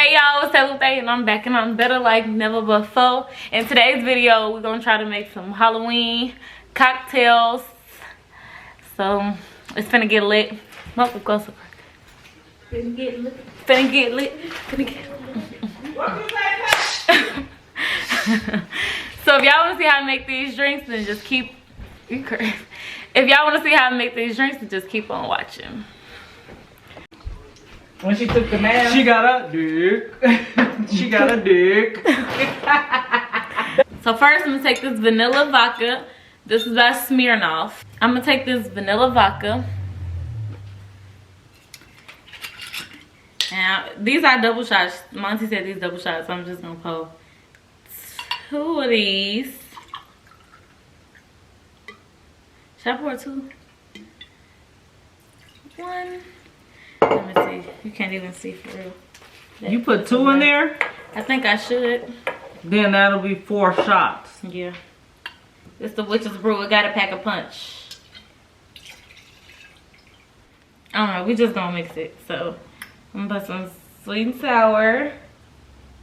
Hey y'all, it's Salute and I'm back and I'm better like never before. In today's video, we're gonna try to make some Halloween cocktails. So it's finna get lit. Welcome closer. Finna get lit. Finna get lit. Finna get lit. So if y'all wanna see how to make these drinks, then just keep. If y'all wanna see how to make these drinks, then just keep on watching. When she took the mask, she got a dick. She got a dick. So first, I'm gonna take this vanilla vodka. This is by Smirnoff. I'm gonna take this vanilla vodka. Now, these are double shots. Monty said these double shots, so I'm just gonna pour 2 of these. Should I pour 2? 1. Let me see. You can't even see for real. You put 2 in there? I think I should. Then that'll be 4 shots. Yeah. It's the witch's brew. It got a pack a punch. I don't know. We just gonna mix it. So I'm gonna put some sweet and sour.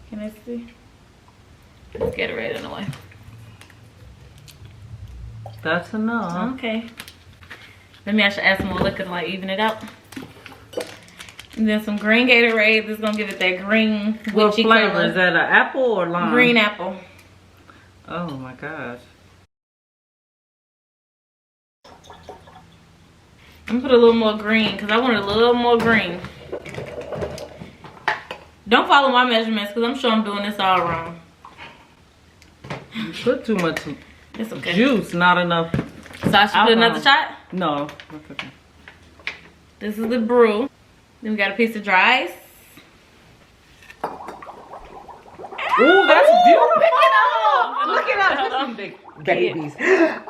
Can I see? Let's get it right in the way. That's enough. Okay. Let me actually add some more liquor to like even it out. And then some green Gatorade. This is gonna give it that green witchy what flavor? color. Is that an apple or lime? Green apple. Oh my gosh. I'm gonna put a little more green because I want a little more green. Don't follow my measurements because I'm sure I'm doing this all wrong. You put too much It's okay. juice, not enough. So I should put another shot? No, that's okay. This is the brew. Then we got a piece of dry ice. Ooh, that's beautiful. look at us. Some big babies. Yes.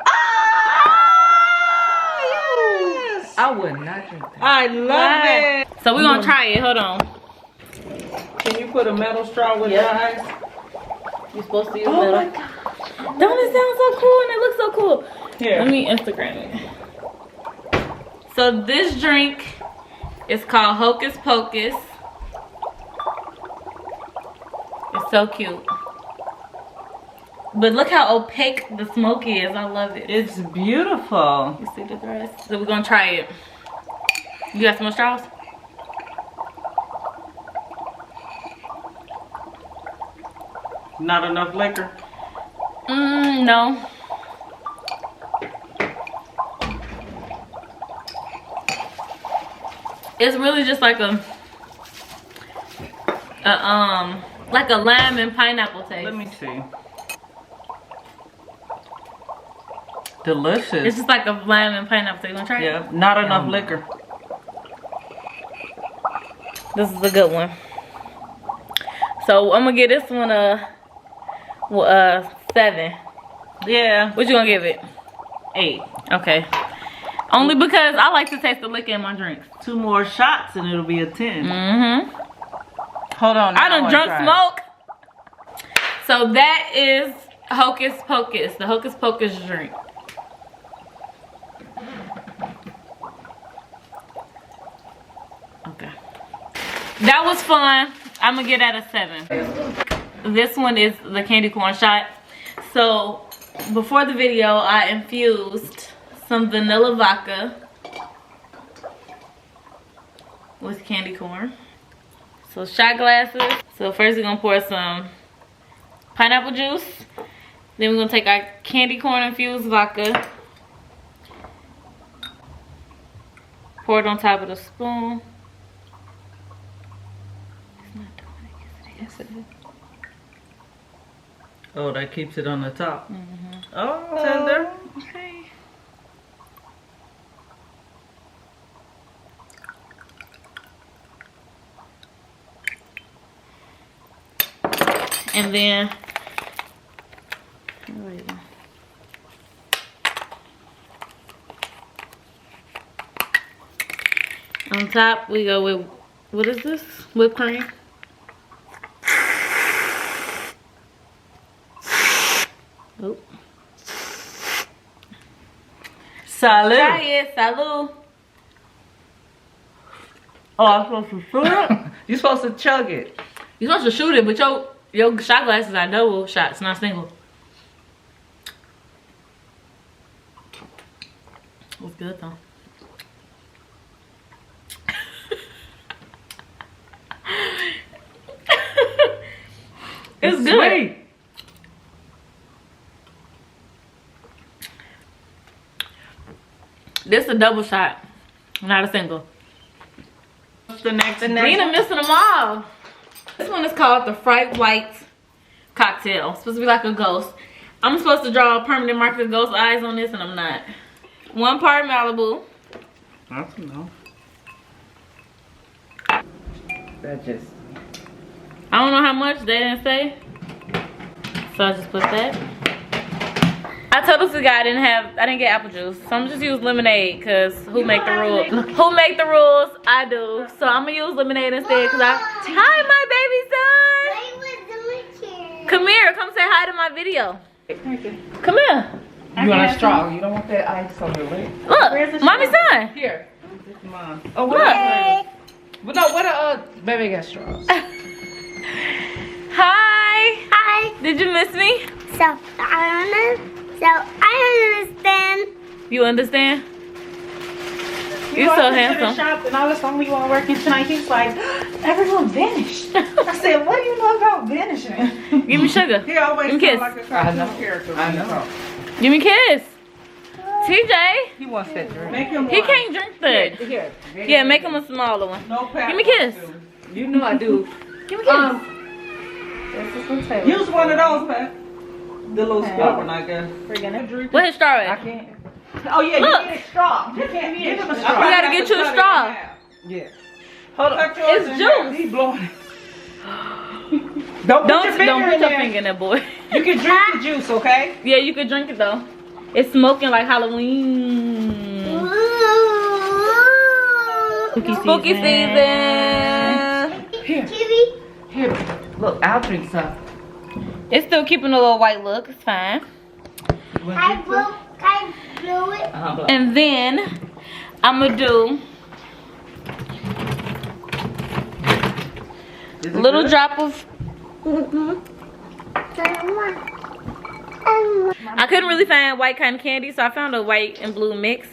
I would not drink that. I love it. So we're gonna try it. Hold on. Can you put a metal straw with dry ice? You're supposed to use Oh metal. my God. Don't it sound so cool and it looks so cool? Here. Let me Instagram it. So this drink is called Hocus Pocus. It's so cute. But look how opaque the smoke is. I love it. It's beautiful. You see the grass? So we're gonna try it. You got some more straws? Not enough liquor. No. It's really just like a lime and pineapple taste. Let me see. Delicious. It's just like a lime and pineapple taste. You wanna try it? Yeah, not enough liquor. This is a good one. So I'm gonna give this one a 7. Yeah. What you gonna give it? 8. Okay. Only because I like to taste the liquor in my drinks. 2 more shots and it'll be a 10. Hold on. I done drunk smoke. So that is Hocus Pocus, the Hocus Pocus drink. Okay. That was fun. I'm gonna get that a 7. This one is the candy corn shot. So before the video, I infused some vanilla vodka with candy corn. So shot glasses. So first we're gonna pour some pineapple juice. Then we're gonna take our candy corn infused vodka. Pour it on top of the spoon. It's not doing it. Yes, it is. Oh, that keeps it on the top. Oh, tender. Okay. And then on top we go with, what is this? Whipped cream. Oh. Salud. Try it, salud. Oh, I'm supposed to shoot it? You're supposed to chug it. You're supposed to shoot it, but your shot glasses are double shots, not single. It's good though. It's good. Sweet. This is a double shot, not a single. What's the next? Nina missing them all. This one is called the Fright White cocktail. It's supposed to be like a ghost. I'm supposed to draw a permanent marker ghost eyes on this, and I'm not. 1 part Malibu. I don't know. That just. I don't know how much, they didn't say. So I just put that. I told this guy I didn't get apple juice. So I'm just use lemonade, cause who make the rules? Who make the rules? I do. So I'm gonna use lemonade instead, cause hi my baby son. Come here, come say hi to my video. Come here. You want a straw? You don't want that ice on your lip? Look, mommy's son. Here. This is mine. Oh, Look. But no, what baby got straws. Hi. Hi. Did you miss me? So I understand. You understand? You You're so walked into the handsome. shop and all of a sudden we weren't working tonight. He's like, everyone vanished. I said, what do you know about vanishing? Give me sugar. He always Give me a kiss. sound like a I know. cartoon character. I know. Give me a kiss. TJ, He wants that drink. Make him he one. can't drink that. Here. Yeah, make him a smaller one. No pap. Give me a kiss. You know I do. Give me a kiss. Use one of those, Pat. The little spoon, I guess. Where's his straw I at? can't. Oh yeah, Look. you need a straw. You can't give him a straw. You gotta get you a straw. Yeah. Hold on. It's juice. He blowing. Don't put your finger Don't in put your there. finger in there, boy. You can drink the juice, okay? Yeah, you could drink it though. It's smoking like Halloween. Spooky season. Here. Here. Look, I'll drink some. It's still keeping a little white look. It's fine. I blew it. And then I'm gonna do a little drop of. I couldn't really find white cotton candy, so I found a white and blue mix.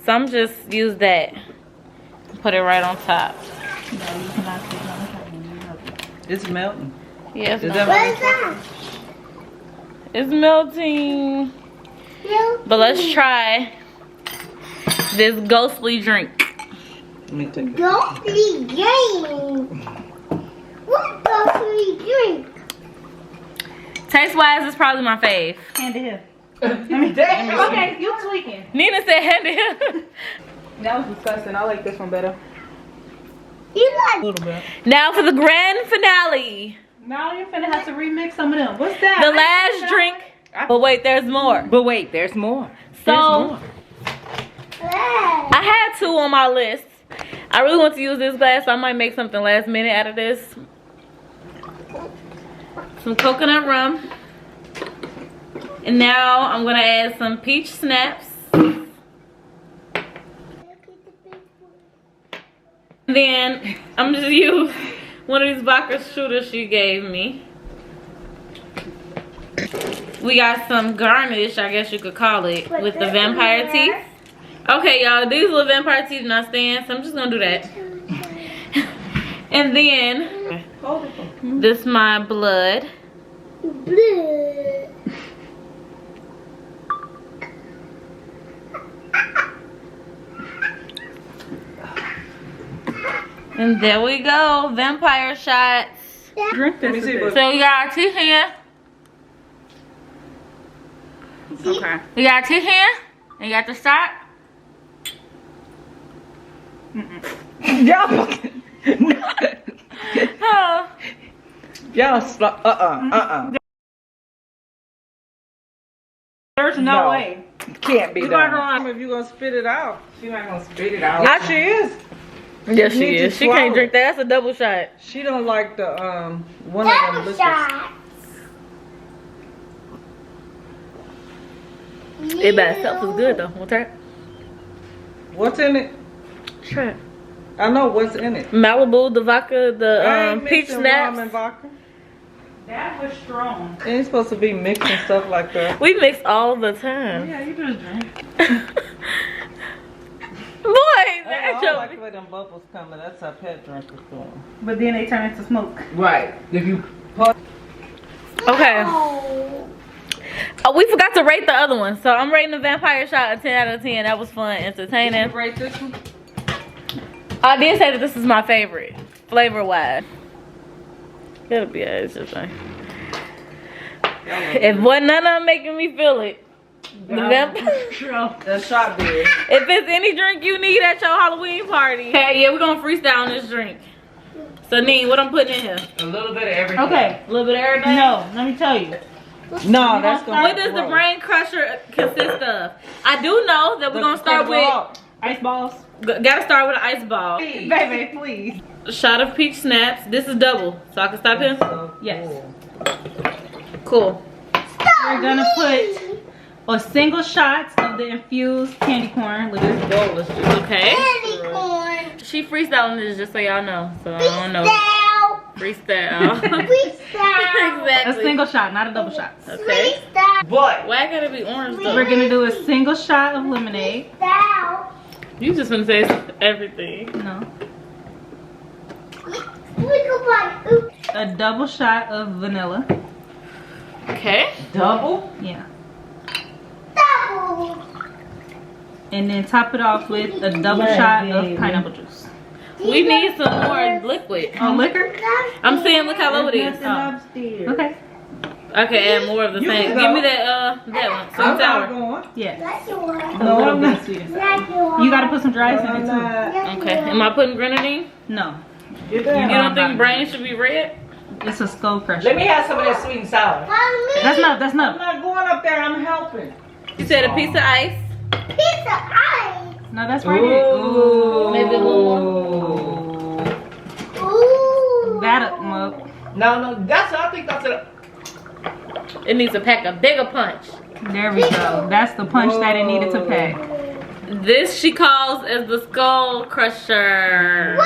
So I'm just use that. Put it right on top. It's melting. Yeah, it's, Is not- that What is that? it's melting. But let's try this ghostly drink. Let me take it. Ghostly game. What ghostly drink? Taste wise, it's probably my fave. Hand it here. Okay, you tweaking. Nina said hand it here. that was disgusting. I like this one better. You A like little bit. Now for the grand finale. Now you're finna have to remix some of them. What's that? The last drink. But wait, there's more. But wait, there's more. So that? I had 2 on my list. I really want to use this glass, so I might make something last minute out of this. Some coconut rum. And now I'm gonna add some peach snaps. And then I'm just use one of these vodka shooters she gave me. We got some garnish, I guess you could call it, with the vampire teeth. Okay, y'all, these little vampire teeth not staying, so I'm just gonna do that. And then this my blood. Blue. And there we go, vampire shots. Drink this. Let me see. So we got our teeth here. Okay. We got our teeth here. And you got the shot. Y'all. Oh. Y'all. There's no way. Can't be You're not done. gonna if you're gonna spit it out. She's not gonna spit it out. Yeah, she is. Yes, she Need to is. She can't swallow. drink that. That's a double shot. She don't like the one of them Double biscuits. shot. It by itself is good though. We'll try it. What's in it? Try it. I know what's in it. Malibu, the vodka, the peach rum snaps. and vodka. That was strong. It ain't supposed to be mixing stuff like that. We mix all the time. Yeah, you just drink. Boy, I that's don't like the way them bubbles coming. That's how pet drinkers doing. But then they turn into smoke. Right. If you okay. Oh. Oh, we forgot to rate the other one. So I'm rating the vampire shot a 10 out of 10. That was fun, entertaining. rate this one. I did say that this is my favorite, flavor-wise. It'll be interesting. If wasn't none of them making me feel it, the The shot beer. if it's any drink you need at your Halloween party, hey, yeah, we're gonna freestyle on this drink. So, Nee, what I'm putting in here? A little bit of everything. Okay. A little bit of everything? No, let me tell you. No, that's gonna What does the brain crusher consist of? I do know that we're gonna start with, Ice balls. gotta start with an ice ball. Baby, please. A shot of peach snaps. This is double, so I can stop him? Yes. Cool. We're gonna put a single shot of the infused candy corn. Look at this. bowl is just Okay. Candy corn. She freestyling this just so y'all know. So I don't know. Freestyle. Freestyle. Freestyle. A Exactly. single shot, not a double shot. Okay. Freestyle. But Why gotta be orange though? We're gonna do a single shot of lemonade. Freestyle. You just gonna say everything. No. Oops. A double shot of vanilla. Okay. double? Yeah. Double. And then top it off with a double shot of pineapple juice. We need some more liquid. Oh, liquor? I'm saying look how low it is. Okay. I can add more of the You same. can Give go. me that one. Sweet I'm and not sour. going. Yes. That's yours. A No, little I'm bit not. of sweet and sour. That's yours. You gotta put some dry ice in I'm it too. not. That's Okay. yours. Am I putting grenadine? No. Get down. You don't think brain should be red? It's a skull crusher. Let me have some of that sweet and sour. Mommy. That's not. I'm not going up there. I'm helping. You said a piece of ice. Pizza ice. No, that's right here. Ooh. Maybe a little Ooh. That up, mug. No, that's. I think that's it. It needs to pack a bigger punch. There we go. That's the punch that it needed to pack. This she calls as the skull crusher.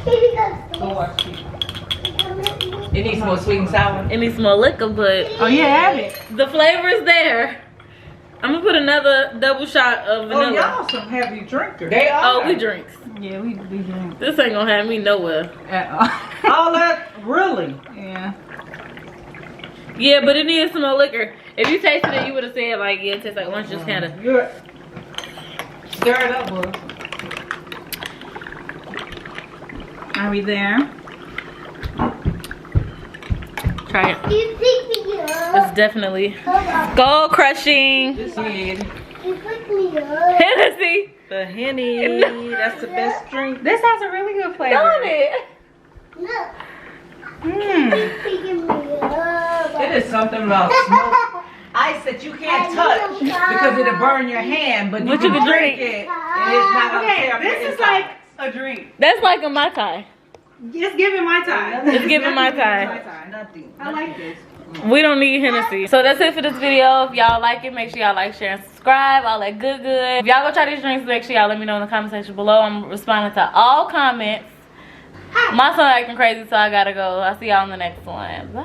Go watch TV. It needs more sweet and sour. It needs more liquor, but Oh yeah, have it. the flavor is there. I'm gonna put another double shot of Oh, vanilla. y'all some heavy drinkers. They are. Oh, we drinks. Yeah, we drink This ain't gonna have me nowhere. at all. All that, really? Yeah. Yeah, but it needs some more liquor. If you tasted it, you would have said like, yeah, it tastes like orange juice kind of. Good. Stir it up, bud. Are we there? Try it. You pick me It's up. definitely Hold on. skull crushing. This is You pick me up. Hennessy. the Henny. That's the best drink. This has a really good flavor. Don't it? Look. Mm. You picking me up. It is something about smoke. Ice that you can't touch because it'll burn your hand, but you But you can can drink drink. it and it's not gonna tear up your This is inside. like a drink. That's like a Mai Tai. Just give it my time. It's giving Mai Tai. Nothing. I like this. We don't need Hennessy. So that's it for this video. If y'all like it, make sure y'all like, share, and subscribe. All that good. If y'all go try these drinks, make sure y'all let me know in the comment section below. I'm responding to all comments. My son acting crazy, so I gotta go. I'll see y'all in the next one. Bye.